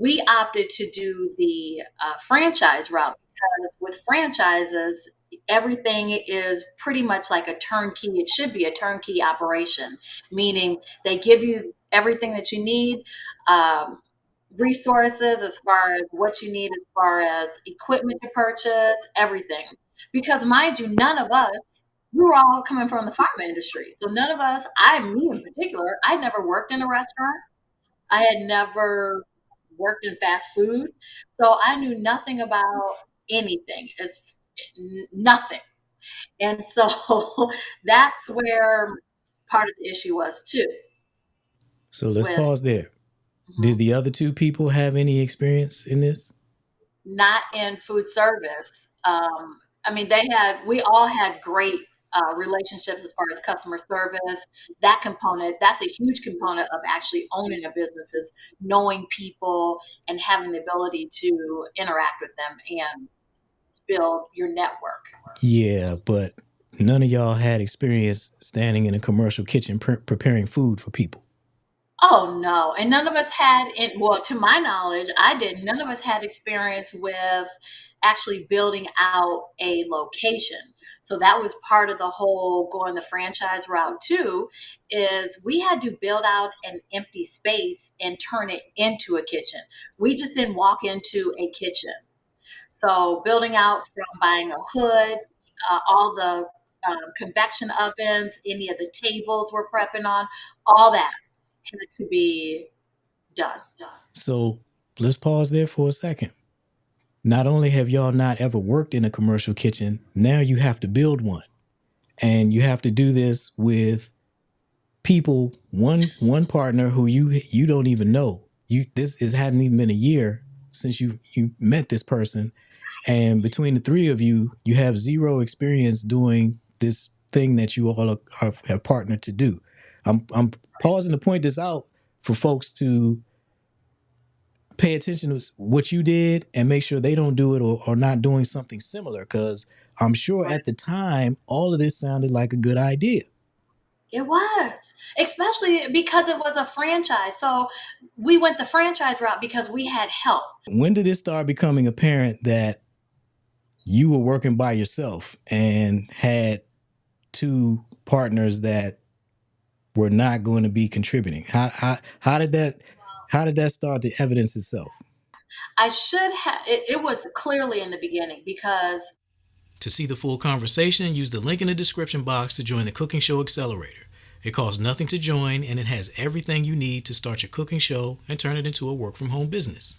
We opted to do the franchise route because with franchises, everything is pretty much like a turnkey. It should be a turnkey operation, meaning they give you everything that you need, um, resources as far as what you need, as far as equipment to purchase, everything. Because mind you, none of us, we were all coming from the pharma industry. So none of us, me in particular, I never worked in a restaurant. I had never worked in fast food, so I knew nothing about anything. It's nothing, and so that's where part of the issue was too. So let's With pause there. Did mhm, the other two people have any experience in this? not in food service. I mean, we all had great relationships as far as customer service. That component, that's a huge component of actually owning a business is knowing people and having the ability to interact with them and build your network. Yeah, but none of y'all had experience standing in a commercial kitchen preparing food for people. Oh no, and none of us had well, to my knowledge, I didn't. None of us had experience with actually building out a location. So that was part of the whole going the franchise route too, is we had to build out an empty space and turn it into a kitchen. We just didn't walk into a kitchen. So building out from buying a hood, all the convection ovens, any of the tables we're prepping on, all that had to be done. So let's pause there for a second. Not only have y'all not ever worked in a commercial kitchen, now you have to build one. And you have to do this with people, one partner who you don't even know. This is hadn't even been a year since you met this person. And between the three of you, you have zero experience doing this thing that you all have partnered to do. I'm pausing to point this out for folks to pay attention to what you did and make sure they don't do it or not doing something similar. Because I'm sure Right. at the time, all of this sounded like a good idea. It was, especially because it was a franchise. So we went the franchise route because we had help. When did it start becoming apparent that you were working by yourself and had two partners that were not going to be contributing? How did that start to evidence itself? I should have, it was clearly in the beginning because To see the full conversation, use the link in the description box to join the Cooking Show Accelerator. It costs nothing to join and it has everything you need to start your cooking show and turn it into a work from home business.